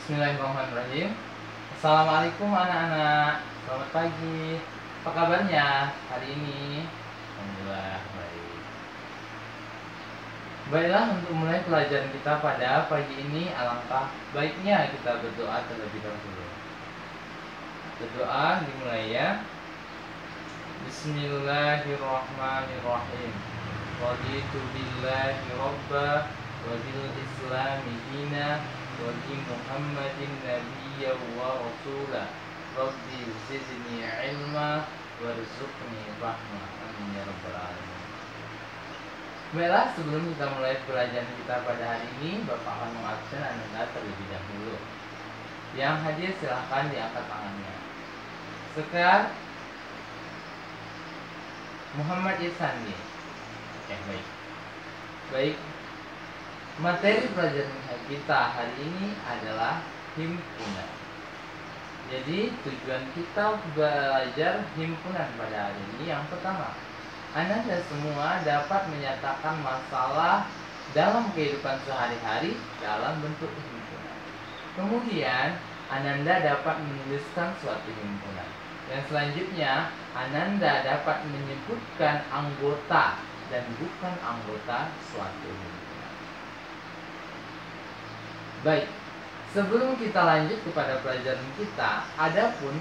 Bismillahirrahmanirrahim. Assalamualaikum anak-anak. Selamat pagi. Apa kabarnya hari ini? Alhamdulillah baik. Baiklah, untuk mulai pelajaran kita pada pagi ini, alangkah baiknya kita berdoa terlebih dahulu. Berdoa dimulai ya. Bismillahirrahmanirrahim. Raditu billahi robba wa bil islami dina wa bi Muhammadin nabiyya wa rasula. Rabbi zidni ilma warzuqni rahmah. Amin ya rabbal alamin. Baiklah, sebelum kita mulai pelajaran kita pada hari ini, Bapak akan mengabsen Anda terlebih dahulu. Yang hadir silahkan diangkat tangannya. Sekar Muhammad Ihsani. Baik. Baik. Materi pelajaran kita hari ini adalah himpunan. Jadi tujuan kita belajar himpunan pada hari ini yang pertama, Anda semua dapat menyatakan masalah dalam kehidupan sehari-hari dalam bentuk himpunan. Kemudian Ananda dapat menuliskan suatu himpunan. Dan selanjutnya Ananda dapat menyebutkan anggota dan bukan anggota suatu himpunan. Baik, sebelum kita lanjut kepada pelajaran kita, adapun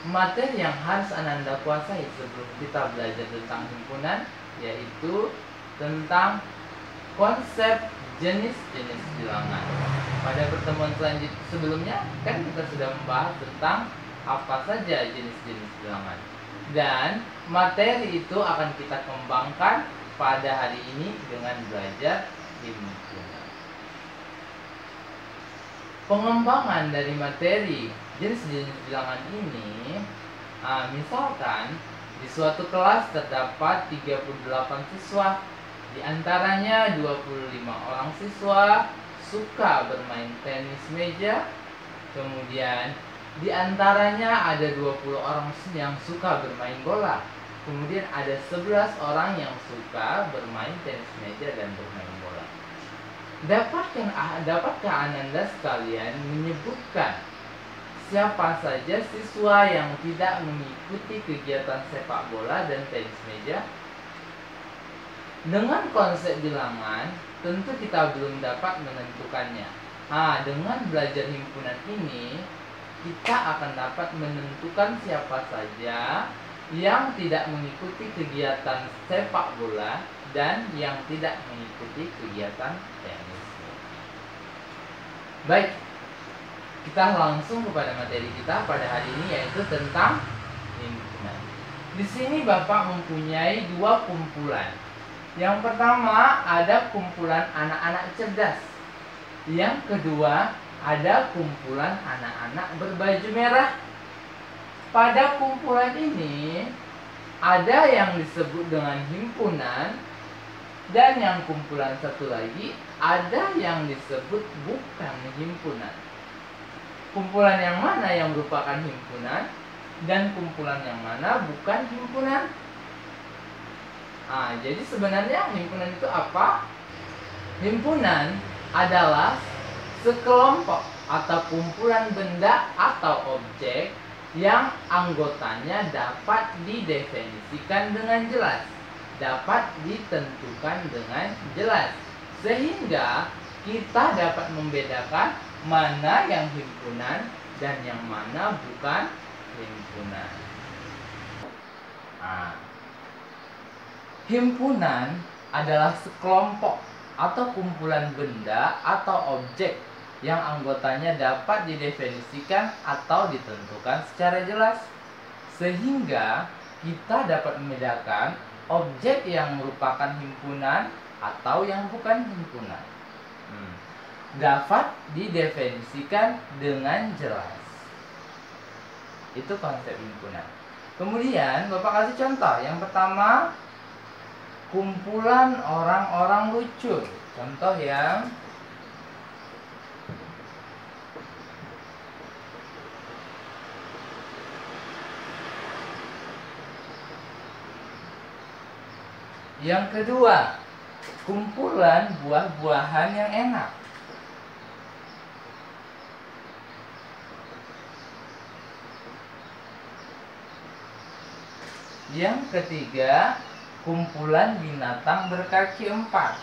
materi yang harus Ananda kuasai sebelum kita belajar tentang himpunan, yaitu tentang konsep jenis-jenis bilangan. Pada pertemuan sebelumnya kan kita sudah membahas tentang apa saja jenis-jenis bilangan. Dan materi itu akan kita kembangkan pada hari ini dengan belajar himpunan. Pengembangan dari materi jenis-jenis bilangan ini, misalkan di suatu kelas terdapat 38 siswa, di antaranya 25 orang siswa suka bermain tenis meja, kemudian di antaranya ada 20 orang yang suka bermain bola, kemudian ada 11 orang yang suka bermain tenis meja dan bermain bola. Dapatkah Ananda sekalian menyebutkan siapa saja siswa yang tidak mengikuti kegiatan sepak bola dan tenis meja? Dengan konsep bilangan, tentu kita belum dapat menentukannya. Dengan belajar himpunan ini, kita akan dapat menentukan siapa saja yang tidak mengikuti kegiatan sepak bola dan yang tidak mengikuti kegiatan tenis. Baik, kita langsung kepada materi kita pada hari ini, yaitu tentang himpunan. Di sini Bapak mempunyai dua kumpulan. Yang pertama ada kumpulan anak-anak cerdas. Yang kedua ada kumpulan anak-anak berbaju merah. Pada kumpulan ini ada yang disebut dengan himpunan, dan yang kumpulan satu lagi ada yang disebut bukan himpunan. Kumpulan yang mana yang merupakan himpunan dan kumpulan yang mana bukan himpunan? Jadi sebenarnya himpunan itu apa? Himpunan adalah sekelompok atau kumpulan benda atau objek yang anggotanya dapat didefinisikan dengan jelas, dapat ditentukan dengan jelas, sehingga kita dapat membedakan mana yang himpunan dan yang mana bukan himpunan. Himpunan adalah sekelompok atau kumpulan benda atau objek yang anggotanya dapat didefinisikan atau ditentukan secara jelas, sehingga kita dapat membedakan objek yang merupakan himpunan atau yang bukan himpunan. Dapat didefinisikan dengan jelas. Itu konsep himpunan. Kemudian Bapak kasih contoh. Yang pertama, kumpulan orang-orang lucu. Contoh yang kedua, kumpulan buah-buahan yang enak. Yang ketiga, kumpulan binatang berkaki empat.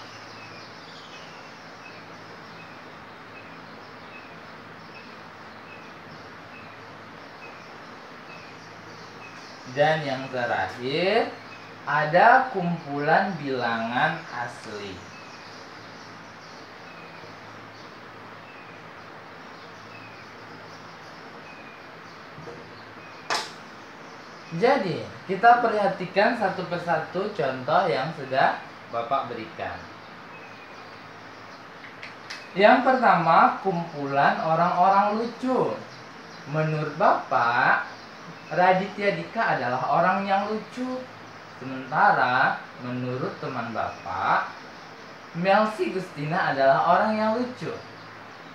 Dan yang terakhir, ada kumpulan bilangan asli. Jadi, kita perhatikan satu persatu contoh yang sudah Bapak berikan. Yang pertama, kumpulan orang-orang lucu. Menurut Bapak, Raditya Dika adalah orang yang lucu. Sementara menurut teman Bapak, Melsi Gustina adalah orang yang lucu.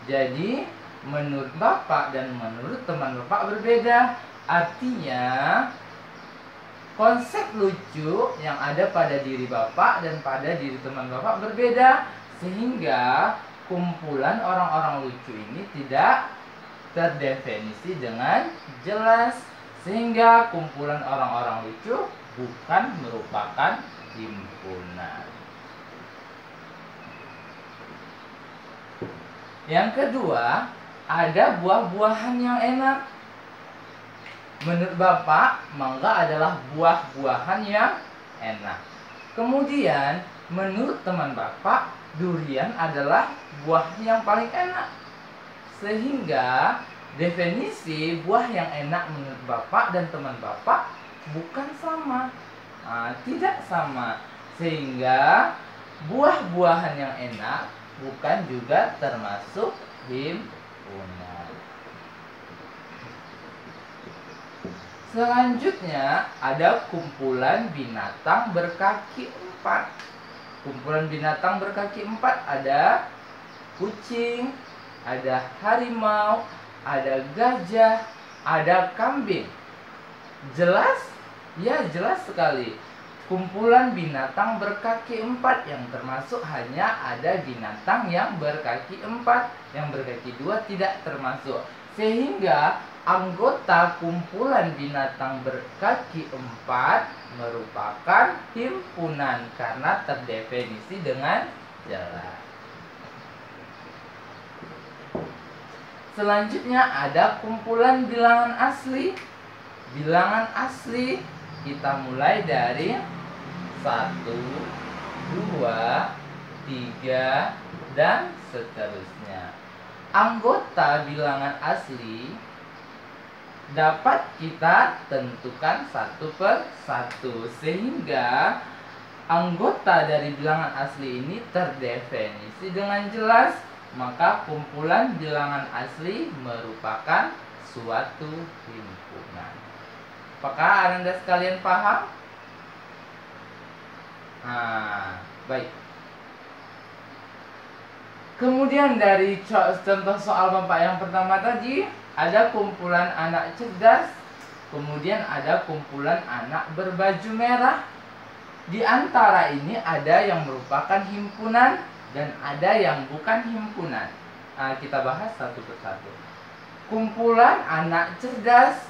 Jadi, menurut Bapak dan menurut teman Bapak berbeda. Artinya, konsep lucu yang ada pada diri Bapak dan pada diri teman Bapak berbeda, sehingga kumpulan orang-orang lucu ini tidak terdefinisi dengan jelas, sehingga kumpulan orang-orang lucu bukan merupakan himpunan. Yang kedua, ada buah-buahan yang enak. Menurut Bapak, mangga adalah buah-buahan yang enak. Kemudian, menurut teman Bapak, durian adalah buah yang paling enak. Sehingga, definisi buah yang enak menurut Bapak dan teman Bapak bukan sama. Tidak sama. Sehingga, buah-buahan yang enak bukan juga termasuk himpunan. Selanjutnya ada kumpulan binatang berkaki empat. Kumpulan binatang berkaki empat ada kucing, ada harimau, ada gajah, ada kambing. Jelas? Ya, jelas sekali. Kumpulan binatang berkaki empat yang termasuk hanya ada binatang yang berkaki empat. Yang berkaki dua tidak termasuk. Sehingga anggota kumpulan binatang berkaki empat merupakan himpunan karena terdefinisi dengan jelas. Selanjutnya ada kumpulan bilangan asli. Bilangan asli kita mulai dari 1, 2, 3, dan seterusnya. Anggota bilangan asli dapat kita tentukan satu per satu, sehingga anggota dari bilangan asli ini terdefinisi dengan jelas. Maka kumpulan bilangan asli merupakan suatu himpunan. Apakah Anda sekalian paham? Baik. Kemudian dari contoh soal Bapak yang pertama tadi, ada kumpulan anak cerdas, kemudian ada kumpulan anak berbaju merah. Di antara ini ada yang merupakan himpunan dan ada yang bukan himpunan. Kita bahas satu persatu. Kumpulan anak cerdas.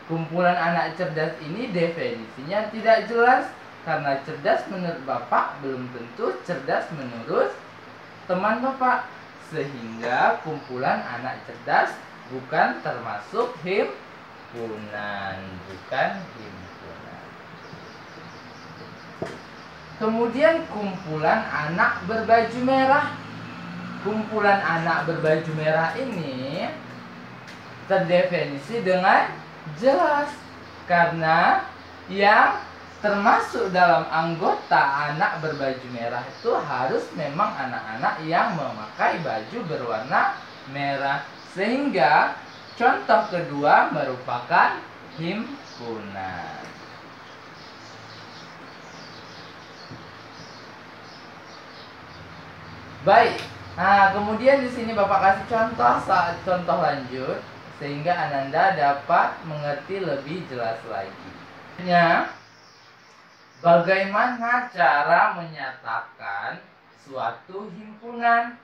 Kumpulan anak cerdas ini definisinya tidak jelas, karena cerdas menurut Bapak belum tentu cerdas menurut teman Bapak. Sehingga kumpulan anak cerdas bukan termasuk himpunan, bukan himpunan. Kemudian kumpulan anak berbaju merah. Kumpulan anak berbaju merah ini terdefinisi dengan jelas, karena yang termasuk dalam anggota anak berbaju merah itu harus memang anak-anak yang memakai baju berwarna merah. Sehingga contoh kedua merupakan himpunan. Baik. Kemudian di sini Bapak kasih contoh lanjut sehingga Ananda dapat mengerti lebih jelas lagi. Bagaimana cara menyatakan suatu himpunan?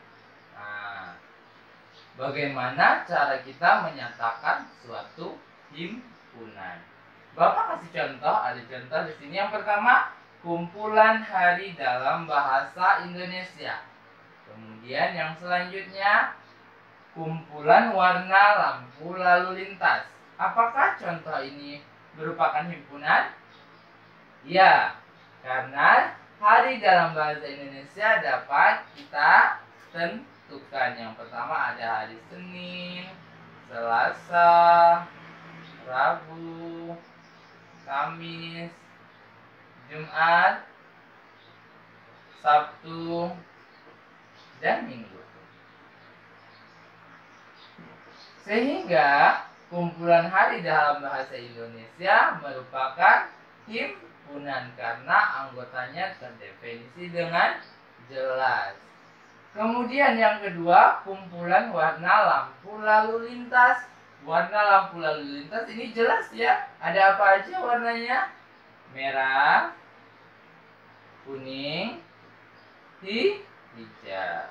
Bagaimana cara kita menyatakan suatu himpunan? Bapak kasih contoh, ada contoh di sini. Yang pertama, kumpulan hari dalam bahasa Indonesia. Kemudian yang selanjutnya, kumpulan warna lampu lalu lintas. Apakah contoh ini merupakan himpunan? Ya, karena hari dalam bahasa Indonesia dapat kita tentukan. Yang pertama ada hari Senin, Selasa, Rabu, Kamis, Jumat, Sabtu, dan Minggu. Sehingga kumpulan hari dalam bahasa Indonesia merupakan himpunan karena anggotanya terdefinisi dengan jelas. Kemudian yang kedua, kumpulan warna lampu lalu lintas. Warna lampu lalu lintas ini jelas ya. Ada apa aja warnanya? Merah, kuning, hijau.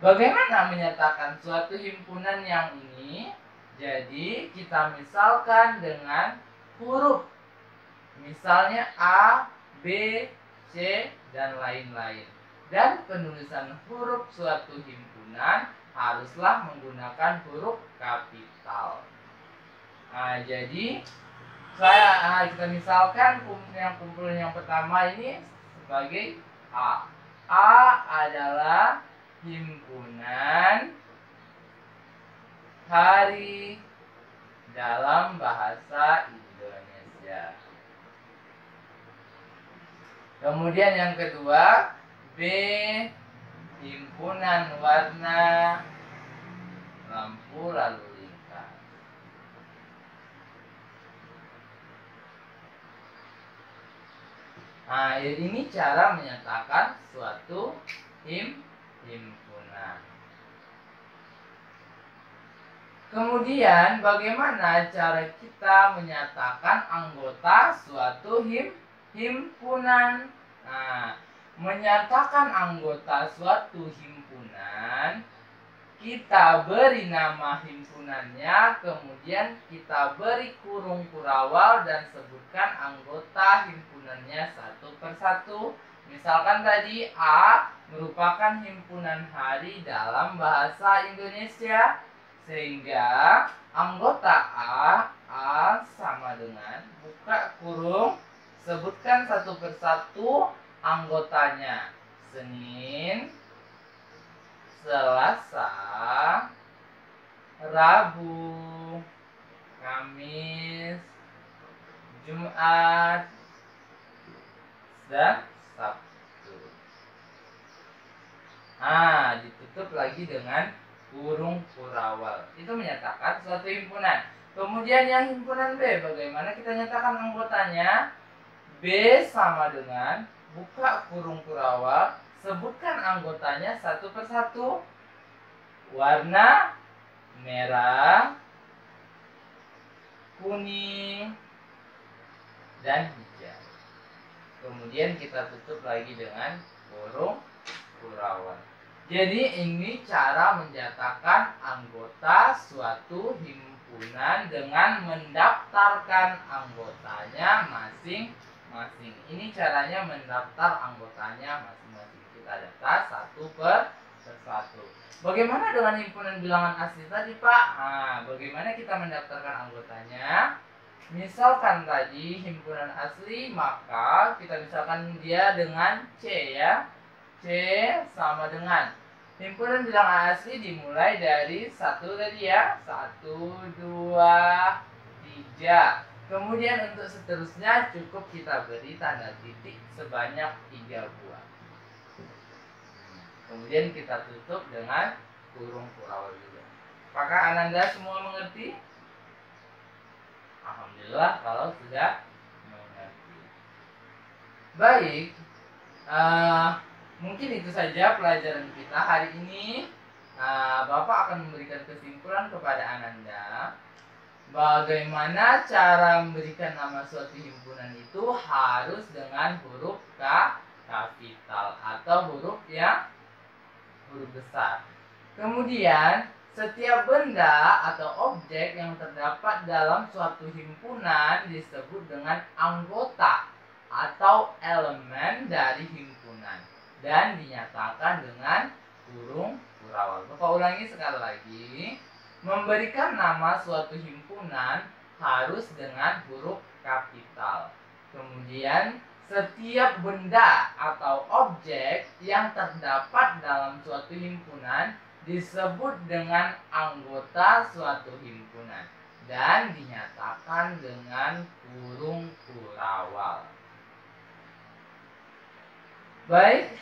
Bagaimana menyatakan suatu himpunan yang ini? Jadi kita misalkan dengan huruf. Misalnya A, B, C, dan lain-lain. Dan penulisan huruf suatu himpunan haruslah menggunakan huruf kapital. Nah, jadi kita misalkan kumpulan yang pertama ini sebagai A. A adalah himpunan hari dalam bahasa Indonesia. Kemudian yang kedua, B, himpunan warna lampu lalu lintas. Nah, ini cara menyatakan suatu himpunan. Kemudian bagaimana cara kita menyatakan anggota suatu himpunan? Nah, menyatakan anggota suatu himpunan, kita beri nama himpunannya, kemudian kita beri kurung kurawal dan sebutkan anggota himpunannya satu persatu. Misalkan tadi A merupakan himpunan hari dalam bahasa Indonesia, sehingga anggota A sama dengan buka kurung, sebutkan satu persatu anggotanya. Senin, Selasa, Rabu, Kamis, Jumat, dan Sabtu. Nah, ditutup lagi dengan kurung kurawal. Itu menyatakan suatu himpunan. Kemudian yang himpunan B, bagaimana kita nyatakan anggotanya? B sama dengan buka kurung kurawal, sebutkan anggotanya satu persatu. Warna merah, kuning, dan hijau. Kemudian kita tutup lagi dengan kurung kurawal. Jadi ini cara menyatakan anggota suatu himpunan dengan mendaftarkan anggotanya masing-masing. Ini caranya mendaftar anggotanya masing-masing. Kita daftar satu persatu. Bagaimana dengan himpunan bilangan asli tadi, Pak? Nah, bagaimana kita mendaftarkan anggotanya? Misalkan tadi himpunan asli, maka kita misalkan dia dengan C ya. C sama dengan himpunan bilangan asli dimulai dari 1 tadi ya. 1, 2, 3. Kemudian untuk seterusnya cukup kita beri tanda titik sebanyak 3 buah. Kemudian kita tutup dengan kurung kurawal juga. Apakah Ananda semua mengerti? Alhamdulillah kalau sudah mengerti. Baik, mungkin itu saja pelajaran kita hari ini. Bapak akan memberikan kesimpulan kepada Ananda. Bagaimana cara memberikan nama suatu himpunan itu harus dengan huruf kapital atau huruf besar. Kemudian Setiap benda atau objek yang terdapat dalam suatu himpunan disebut dengan anggota atau elemen dari himpunan dan dinyatakan dengan kurung kurawal. Bapak ulangi sekali lagi. Memberikan nama suatu himpunan harus dengan huruf kapital. Kemudian setiap benda atau objek yang terdapat dalam suatu himpunan disebut dengan anggota suatu himpunan dan dinyatakan dengan kurung kurawal. Baik.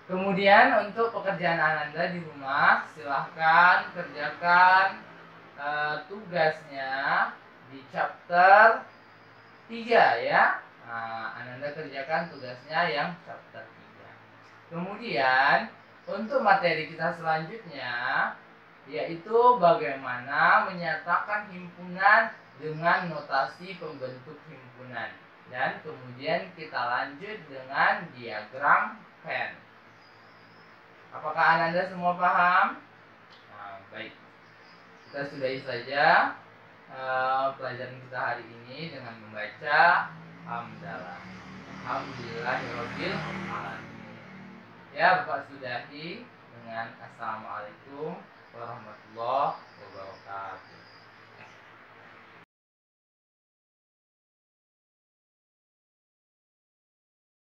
Kemudian untuk pekerjaan Ananda di rumah, silahkan kerjakan tugasnya di chapter 3 ya. Ananda kerjakan tugasnya yang chapter 3. Kemudian untuk materi kita selanjutnya yaitu bagaimana menyatakan himpunan dengan notasi pembentuk himpunan. Dan kemudian kita lanjut dengan diagram Venn. Apakah Ananda semua paham? Baik. Kita sudahi saja pelajaran kita hari ini dengan membaca hamdalah. Alhamdulillahirabbil alamin. Ya, Bapak sudahi dengan assalamualaikum warahmatullahi wabarakatuh.